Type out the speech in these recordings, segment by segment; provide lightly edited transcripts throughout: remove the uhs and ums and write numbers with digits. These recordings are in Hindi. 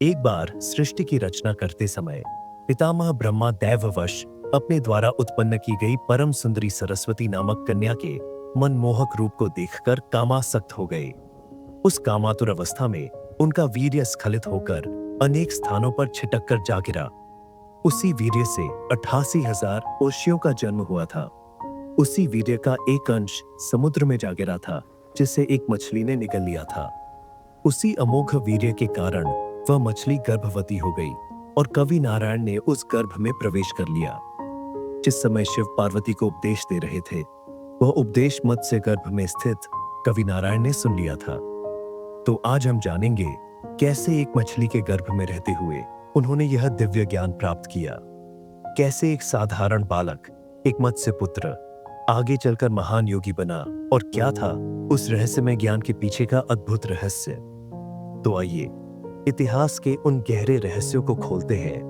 एक बार सृष्टि की रचना करते समय पितामह ब्रह्मा दैववश अपने द्वारा उत्पन्न की गई परम सुंदरी सरस्वती नामक कन्या के मनमोहक रूप को देखकर कामासक्त हो गए। उस कामातुर अवस्था में उनका वीर्य स्खलित होकर अनेक स्थानों पर छिटक कर जा गिरा। उसी वीर्य से 88,000 ओशियों का जन्म हुआ था। उसी वीर्य का एक अंश समुद्र में जा गिरा था, जिसे एक मछली ने निगल लिया था। उसी अमोघ वीर्य के कारण वह मछली गर्भवती हो गई और कवि नारायण ने उस गर्भ में प्रवेश कर लिया। जिस समय शिव पार्वती को उपदेश दे रहे थे, वह उपदेश मत्स्य गर्भ में स्थित कवि नारायण ने सुन लिया था। तो आज हम जानेंगे कैसे एक मछली के गर्भ में रहते हुए उन्होंने यह दिव्य ज्ञान प्राप्त किया। कैसे एक साधारण बालक, एक मत्स्य पुत्र आगे चलकर महान योगी बना, और क्या था उस रहस्यमय ज्ञान के पीछे का अद्भुत रहस्य। तो आइए इतिहास के उन गहरे रहस्यों को खोलते हैं।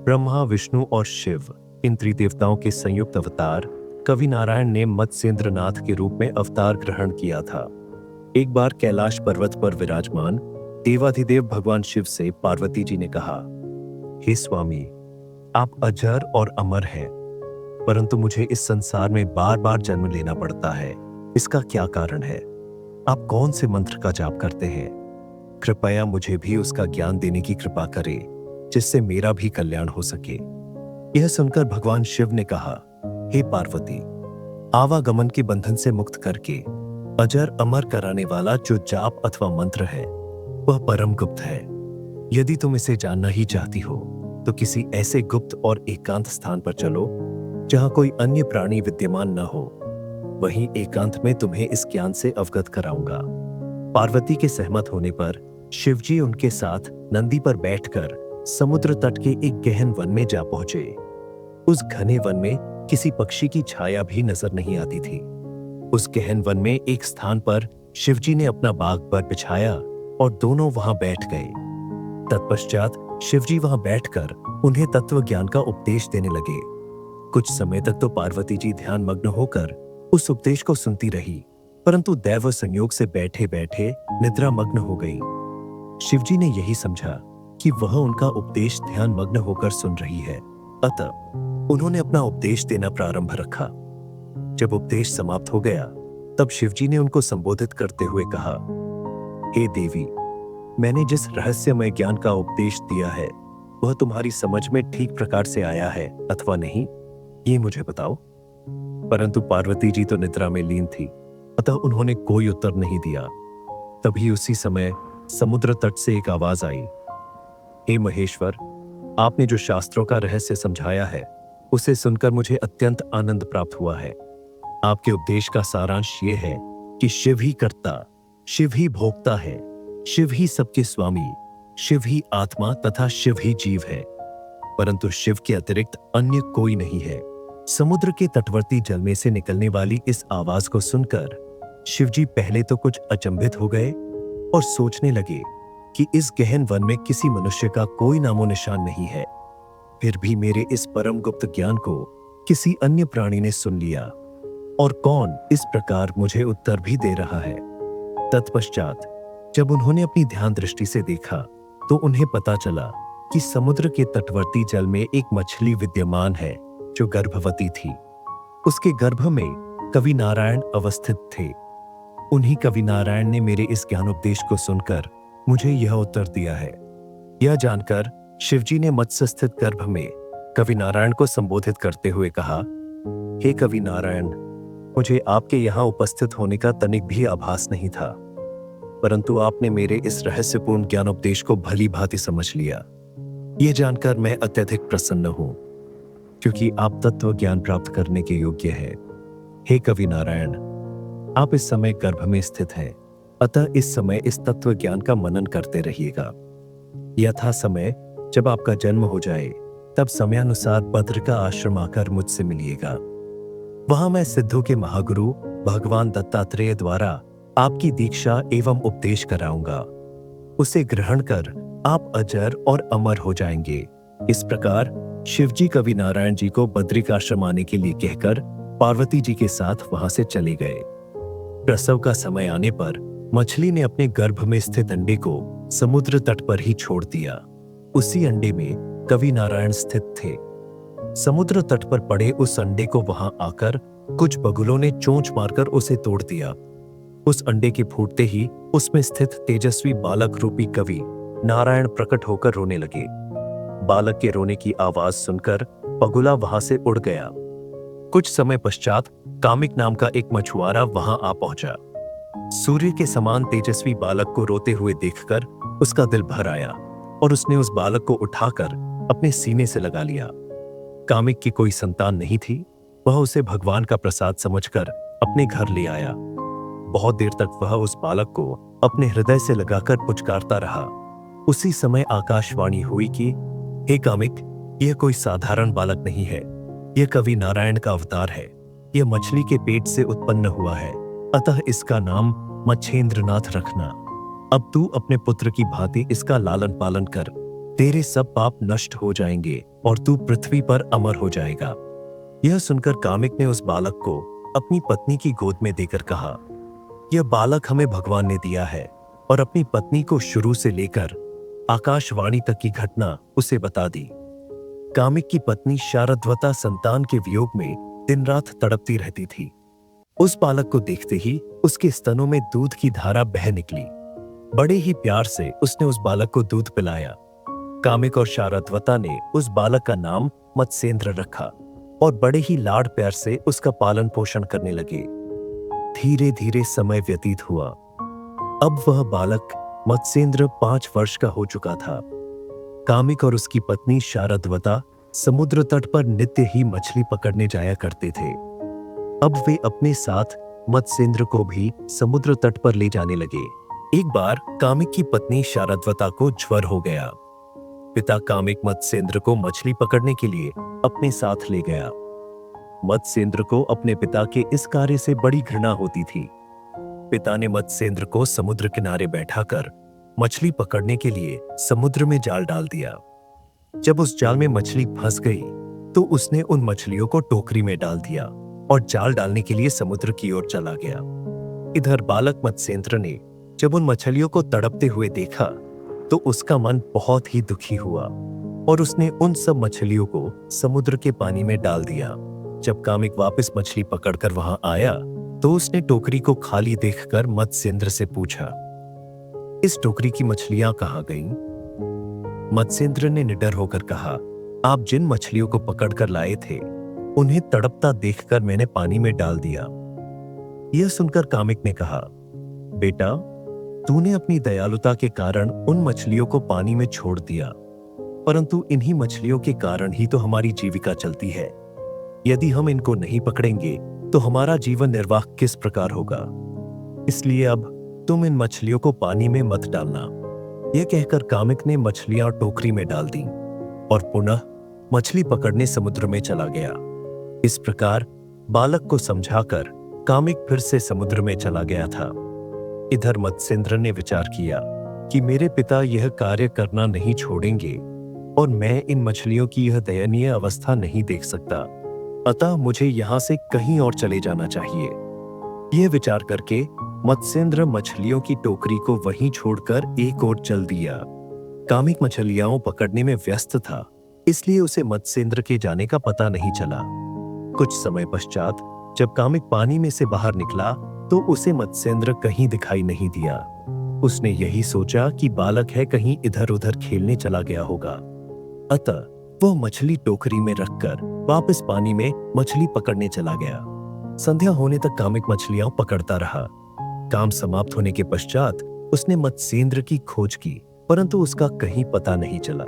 ब्रह्मा, विष्णु और शिव, इन त्रिदेवताओं के संयुक्त अवतार कवि नारायण ने मत्स्येंद्रनाथ के रूप में अवतार ग्रहण किया था। एक बार कैलाश पर्वत पर विराजमान देवाधिदेव भगवान शिव से पार्वती जी ने कहा, हे स्वामी, आप अजर और अमर हैं, परंतु मुझे इस संसार में बार बार जन्म लेना पड़ता है। इसका क्या कारण है? आप कौन से मंत्र का जाप करते हैं? कृपया मुझे भी उसका ज्ञान देने की कृपा करें, जिससे मेरा भी कल्याण हो सके। यह सुनकर भगवान शिव ने कहा, हे पार्वती, आवागमन के बंधन से मुक्त करके अजर अमर कराने वाला जो जाप अथवा मंत्र है, वह परम गुप्त है। यदि तुम इसे जानना ही चाहती हो तो किसी ऐसे गुप्त और एकांत स्थान पर चलो जहां कोई अन्य प्राणी विद्यमान न हो। वहीं एकांत में तुम्हें इस ज्ञान से अवगत कराऊंगा। पार्वती के सहमत होने पर शिवजी उनके साथ नंदी पर बैठकर समुद्र तट के एक गहन वन में जा पहुंचे। उस घने वन में किसी पक्षी की छाया भी नजर नहीं आती थी। उस गहन वन में एक स्थान पर शिवजी ने अपना बाग पर बिछाया और दोनों वहां बैठ गए। तत्पश्चात शिवजी वहां बैठकर उन्हें तत्व ज्ञान का उपदेश देने लगे। कुछ समय तक तो पार्वती जी ध्यान मग्न होकर उस उपदेश को सुनती रही, परंतु दैव संयोग से बैठे बैठे निद्रा मग्न हो गई। शिवजी ने यही समझा कि वह उनका उपदेश ध्यान मग्न होकर सुन रही है, अतः उन्होंने अपना उपदेश देना प्रारंभ रखा। जब उपदेश समाप्त हो गया, तब शिवजी ने उनको संबोधित करते हुए कहा, हे देवी, मैंने जिस रहस्यमय ज्ञान का उपदेश दिया है, वह तुम्हारी समझ में ठीक प्रकार से आया है अथवा नहीं, ये मुझे बताओ। परंतु पार्वती जी तो निद्रा में लीन थी, अतः उन्होंने कोई उत्तर नहीं दिया। तभी उसी समय समुद्र तट से एक आवाज आई, हे महेश्वर, आपने जो शास्त्रों का रहस्य समझाया है, उसे सुनकर मुझे अत्यंत आनंद प्राप्त हुआ है। आपके उपदेश का सारांश ये है कि शिव ही कर्ता, शिव ही भोक्ता है, शिव ही सबके स्वामी, शिव ही आत्मा तथा शिव ही जीव है, परंतु शिव के अतिरिक्त अन्य कोई नहीं है। समुद्र के तटवर्ती जल में से निकलने वाली इस आवाज को सुनकर शिवजी पहले तो कुछ अचंभित हो गए और सोचने लगे कि इस गहन वन में किसी मनुष्य का कोई नामो निशान नहीं है। फिर भी मेरे इस परम गुप्त ज्ञान को किसी अन्य प्राणी ने सुन लिया, और कौन इस प्रकार मुझे उत्तर भी दे रहा है। तत्पश्चात जब उन्होंने अपनी ध्यान दृष्टि से देखा, तो उन्हें पता चला कि समुद्र के तटवर्ती जल में एक मछली विद्यमान है जो गर्भवती थी। उसके गर्भ में कवि नारायण अवस्थित थे। उन्हीं कवि नारायण ने मेरे इस ज्ञानोपदेश को सुनकर मुझे यह उत्तर दिया है। यह जानकर शिवजी ने मत्स्य स्थित गर्भ में कवि नारायण को संबोधित करते हुए कहा, हे कवि नारायण, मुझे आपके यहाँ उपस्थित होने का तनिक भी आभास नहीं था, परंतु आपने मेरे इस रहस्यपूर्ण ज्ञानोपदेश को भली भांति समझ लिया। यह जानकर मैं अत्यधिक प्रसन्न हूं, क्योंकि आप तत्व ज्ञान प्राप्त करने के योग्य हैं। हे कवि नारायण, आप इस समय गर्भ में स्थित हैं, अतः इस समय इस तत्व ज्ञान का मनन करते रहिएगा। यथा समय जब आपका जन्म हो जाए, तब समयानुसार बद्रिका आश्रम आकर मुझसे मिलिएगा। वहां मैं सिद्धों के महागुरु भगवान दत्तात्रेय द्वारा आपकी दीक्षा एवं उपदेश कराऊंगा। उसे ग्रहण कर आप अजर और अमर हो जाएंगे। इस प्रकार शिवजी कवि नारायण जी को बद्रिकाश्रम आने के लिए कहकर पार्वती जी के साथ वहां से चले गए। प्रसव का समय आने पर मछली ने अपने गर्भ में स्थित अंडे को समुद्र तट पर ही छोड़ दिया। उसी अंडे में कवि नारायण स्थित थे। समुद्र तट पर पड़े उस अंडे को वहां आकर कुछ बगुलों ने चोंच मारकर उसे तोड़ दिया। उस अंडे के फूटते ही उसमें स्थित तेजस्वी बालक रूपी कवि नारायण प्रकट होकर रोने लगे। बालक के रोने की आवाज सुनकर बगुला वहां से उड़ गया। कुछ समय पश्चात कामिक नाम का एक मछुआरा वहां आ पहुंचा। सूर्य के समान तेजस्वी बालक को रोते हुए देखकर उसका दिल भर आया और उसने उस बालक को उठाकर अपने सीने से लगा लिया। कामिक की कोई संतान नहीं थी। वह उसे भगवान का प्रसाद समझकर अपने घर ले आया। बहुत देर तक वह उस बालक को अपने हृदय से लगाकर पुचकारता रहा। उसी समय आकाशवाणी हुई कि हे कामिक, यह कोई साधारण बालक नहीं है, यह कवि नारायण का अवतार है। यह मछली के पेट से उत्पन्न हुआ है, अतः इसका नाम मच्छेंद्रनाथ रखना। अब तू अपने पुत्र की भांति इसका लालन पालन कर। तेरे सब पाप नष्ट हो जाएंगे और तू पृथ्वी पर अमर हो जाएगा। यह सुनकर कामिक ने उस बालक को अपनी पत्नी की गोद में देकर कहा, यह बालक हमें भगवान ने दिया है, और अपनी पत्नी को शुरू से लेकर आकाशवाणी तक की घटना उसे बता दी। कामिक की पत्नी शारद्वता संतान के वियोग में दिन रात तड़पती रहती थी। उस बालक को देखते ही उसके स्तनों में दूध की धारा बह निकली। बड़े ही प्यार से उसने उस बालक को दूध पिलाया। कामिक और शारद्वता ने उस बालक का नाम मत्स्येंद्र रखा और बड़े ही लाड प्यार से उसका पालन पोषण करने लगे। धीरे धीरे समय व्यतीत हुआ। अब वह बालक मत्स्येंद्र 5 वर्ष का हो चुका था। कामिक और उसकी पत्नी शारद्वता समुद्र तट पर नित्य ही मछली पकड़ने जाया करते थे। अब वे अपने साथ मत्स्येंद्र को भी समुद्र तट पर ले जाने लगे। एक बार कामिक की पत्नी शारद्वता को ज्वर हो गया। पिता कामिक मत्स्येंद्र को मछली पकड़ने के लिए अपने साथ ले गया। मत्स्येंद्र को अपने पिता के इस कार्य से बड़ी घृणा होती थी। पिता ने मत्स्येंद्र को समुद्र किनारे बैठाकर मछली पकड़ने के लिए समुद्र में जाल डाल दिया। जब उस जाल में मछली फंस गई तो उसने उन मछलियों को टोकरी में डाल दिया और जाल डालने के लिए समुद्र की ओर चला गया। इधर बालक मत्स्येंद्र ने जब उन मछलियों को तड़पते हुए देखा तो उसका मन बहुत ही दुखी हुआ और उसने उन सब मछलियों को समुद्र के पानी में डाल दिया। जब कामिक वापस मछली पकड़कर वहां आया तो उसने टोकरी को खाली देखकर मत्स्येंद्र से पूछा, इस टोकरी की मछलियां कहां गईं? मत्स्येंद्र ने निडर होकर कहा, आप जिन मछलियों को पकड़कर लाए थे उन्हें तड़पता देखकर मैंने पानी में डाल दिया। यह सुनकर कामिक ने कहा, बेटा, तूने अपनी दयालुता के कारण उन मछलियों को पानी में छोड़ दिया, परंतु इन्हीं मछलियों के कारण ही तो हमारी जीविका चलती है। यदि हम इनको नहीं पकड़ेंगे तो हमारा जीवन निर्वाह किस प्रकार होगा? इसलिए अब तुम इन मछलियों को पानी में मत डालना। यह कहकर कामिक ने मछलियां टोकरी में डाल दी और पुनः मछली पकड़ने समुद्र में चला गया। इस प्रकार बालक को समझाकर कामिक फिर से समुद्र में चला गया था। इधर मत्स्येंद्र ने विचार किया कि मेरे पिता यह कार्य करना नहीं छोड़ेंगे और मैं इन मछलियों की यह दयनीय अवस्था नहीं देख सकता, अतः मुझे यहां से कहीं और चले जाना चाहिए। यह विचार करके मत्स्येंद्र मछलियों की टोकरी को वहीं छोड़कर एक ओर चल दिया। कामिक मछलियां पकड़ने में व्यस्त था, इसलिए उसे मत्स्येंद्र के जाने का पता नहीं चला। कुछ समय पश्चात जब कामिक पानी में से बाहर निकला तो उसे मत्स्येंद्र कहीं दिखाई नहीं दिया। उसने यही सोचा कि बालक है, कहीं इधर उधर खेलने चला गया होगा। अतः वह मछली टोकरी में रखकर वापस पानी में मछली पकड़ने चला गया। संध्या होने तक कामिक मछलियां पकड़ता रहा। काम समाप्त होने के पश्चात उसने मत्स्येंद्र की खोज की, परंतु उसका कहीं पता नहीं चला।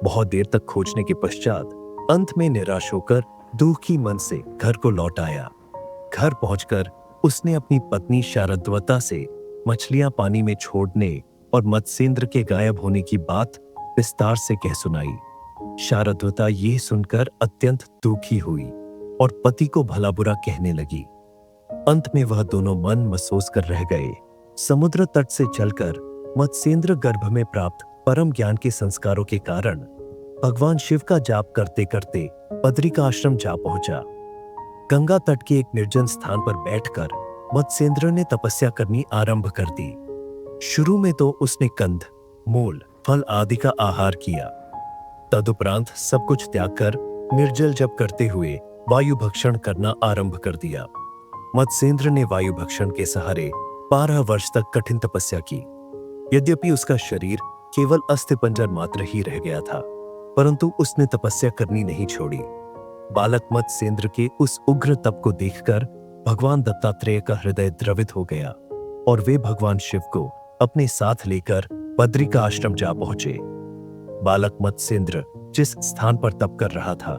बहुत देर तक खोजने के पश्चात अंत में निराश होकर दुखी मन से घर को लौट आया। घर पहुंचकर उसने अपनी पत्नी शारद्वता से मछलियां पानी में छोड़ने और मत्स्येंद्र के गायब होने की बात विस्तार से कह सुनाई। शारद्वता यह सुनकर अत्यंत दुखी हुई और पति को भला बुरा कहने लगी। अंत में वह दोनों मन महसूस कर रह गए। समुद्र तट से चलकर मत्स्येंद्र गर्भ में प्राप्त परम ज्ञान के संस्कारों के कारण भगवान शिव का जाप करते करते बद्री का आश्रम जा पहुंचा। गंगा तट के एक निर्जन स्थान पर बैठकर मत्स्येंद्र ने तपस्या करनी आरंभ कर दी। शुरू में तो उसने कंद, मूल, फल आदि का आहार किया, तदुपरांत सब कुछ त्याग कर निर्जल जप करते हुए वायु भक्षण करना आरंभ कर दिया। मत्स्येंद्र ने वायु भक्षण के सहारे 12 वर्ष तक कठिन तपस्या की। यद्यपि उसका शरीर केवल अस्थिपंजर मात्र ही रह गया था, परंतु उसने तपस्या करनी नहीं छोड़ी। बालक मत्स्येंद्र के उस उग्र तप को देखकर भगवान दत्तात्रेय का हृदय द्रवित हो गया और वे भगवान शिव को अपने साथ लेकर बद्री का आश्रम जा पहुंचे। बालक मत्स्येंद्र जिस स्थान पर तप कर रहा था,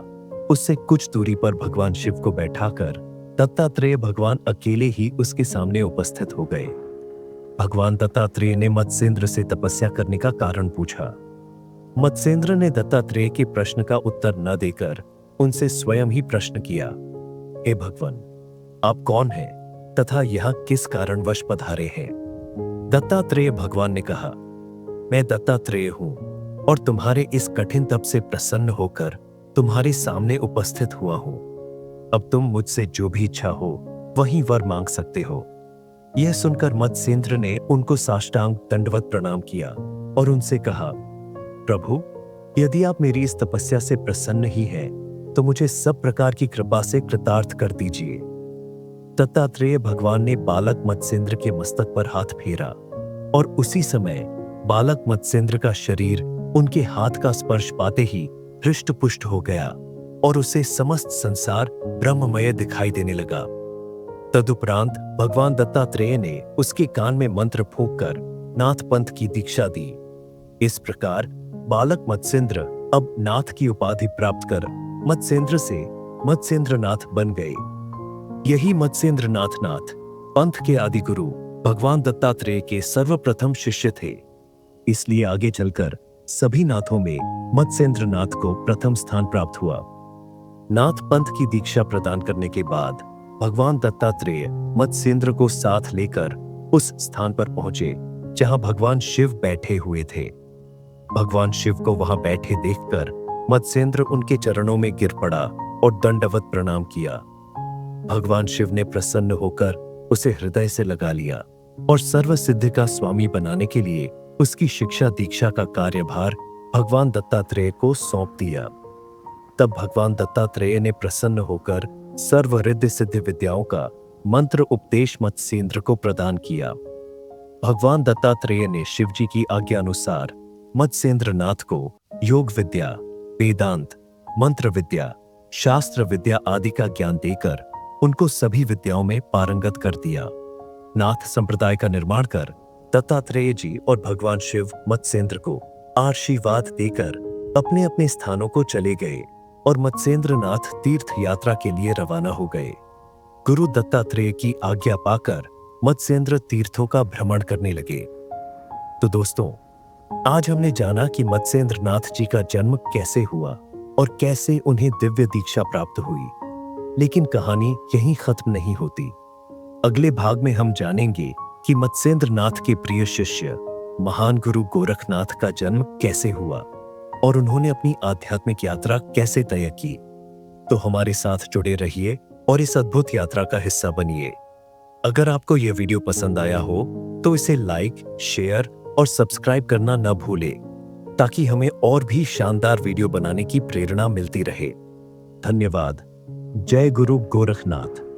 उससे कुछ दूरी पर भगवान शिव को बैठाकर दत्तात्रेय भगवान अकेले ही उसके सामने उपस्थित हो गए। भगवान दत्तात्रेय ने मत्स्येंद्र से तपस्या करने का कारण पूछा। मत्स्येंद्र ने दत्तात्रेय के प्रश्न का उत्तर न देकर उनसे स्वयं ही प्रश्न किया, हे भगवान, आप कौन हैं तथा यहाँ किस कारणवश पधारे हैं? दत्तात्रेय भगवान ने कहा, मैं दत्तात्रेय हूं और तुम्हारे इस कठिन तप से प्रसन्न होकर तुम्हारे सामने उपस्थित हुआ हूं। अब तुम मुझसे जो भी इच्छा हो वही वर मांग सकते हो। यह सुनकर मत्स्येंद्र ने उनको साष्टांग दंडवत प्रणाम किया और उनसे कहा, प्रभु, यदि आप मेरी इस तपस्या से प्रसन्न ही हैं, तो मुझे सब प्रकार की कृपा से कृतार्थ कर दीजिए। दत्तात्रेय भगवान ने बालक मत्स्येंद्र के मस्तक पर हाथ फेरा और उसी समय बालक मत्स्येंद्र का शरीर उनके हाथ का स्पर्श पाते ही हृष्ट पुष्ट हो गया और उसे समस्त संसार ब्रह्ममय दिखाई देने लगा। तदुपरांत भगवान दत्तात्रेय ने उसके कान में मंत्र फूंककर नाथ पंथ की दीक्षा दी। इस प्रकार बालक मत्स्येंद्र अब नाथ की उपाधि प्राप्त कर मत्स्येंद्र से मत्स्येंद्रनाथ बन गए। यही मत्स्येंद्रनाथ नाथ पंथ के आदि गुरु भगवान दत्तात्रेय के सर्वप्रथम शिष्य थे। इसलिए आगे चलकर सभी नाथों में मत्स्येंद्रनाथ को प्रथम स्थान प्राप्त हुआ। नाथ पंथ की दीक्षा प्रदान करने के बाद भगवान दत्तात्रेय मत्स्येंद्र को साथ लेकर उस स्थान पर पहुंचे जहां भगवान शिव बैठे हुए थे। भगवान शिव को वहां बैठे देखकर मत्स्येंद्र उनके चरणों में गिर पड़ा और दंडवत प्रणाम किया। भगवान शिव ने प्रसन्न होकर उसे हृदय से लगा लिया और सर्व सिद्धि का स्वामी बनाने के लिए उसकी शिक्षा दीक्षा का कार्यभार भगवान दत्तात्रेय को सौंप दिया। तब भगवान दत्तात्रेय ने प्रसन्न होकर सर्व रिद्धि सिद्धि विद्याओं का मंत्र उपदेश मत्स्येंद्र को प्रदान किया। भगवान दत्तात्रेय ने शिवजी की आज्ञा अनुसार मत्स्येंद्रनाथ को योग विद्या, वेदांत, मंत्र विद्या, शास्त्र विद्या आदि का ज्ञान देकर उनको सभी विद्याओं में पारंगत कर दिया। नाथ संप्रदाय का निर्माण कर दत्तात्रेय जी और भगवान शिव मत्स्येंद्र को आशीर्वाद देकर अपने अपने स्थानों को चले गए और मत्स्येंद्रनाथ तीर्थ यात्रा के लिए रवाना हो गए। गुरु दत्तात्रेय की आज्ञा पाकर मत्स्येंद्र तीर्थों का भ्रमण करने लगे। तो दोस्तों, आज हमने जाना कि मत्स्येंद्रनाथ जी का जन्म कैसे हुआ और कैसे उन्हें दिव्य दीक्षा प्राप्त हुई। लेकिन कहानी यहीं खत्म नहीं होती। अगले भाग में हम जानेंगे कि मत्स्येंद्रनाथ के प्रिय शिष्य महान गुरु गोरखनाथ का जन्म कैसे हुआ और उन्होंने अपनी आध्यात्मिक यात्रा कैसे तय की। तो हमारे साथ जुड़े रहिए और इस अद्भुत यात्रा का हिस्सा बनिए। अगर आपको यह वीडियो पसंद आया हो तो इसे लाइक, शेयर और सब्सक्राइब करना न भूलें, ताकि हमें और भी शानदार वीडियो बनाने की प्रेरणा मिलती रहे। धन्यवाद। जय गुरु गोरखनाथ।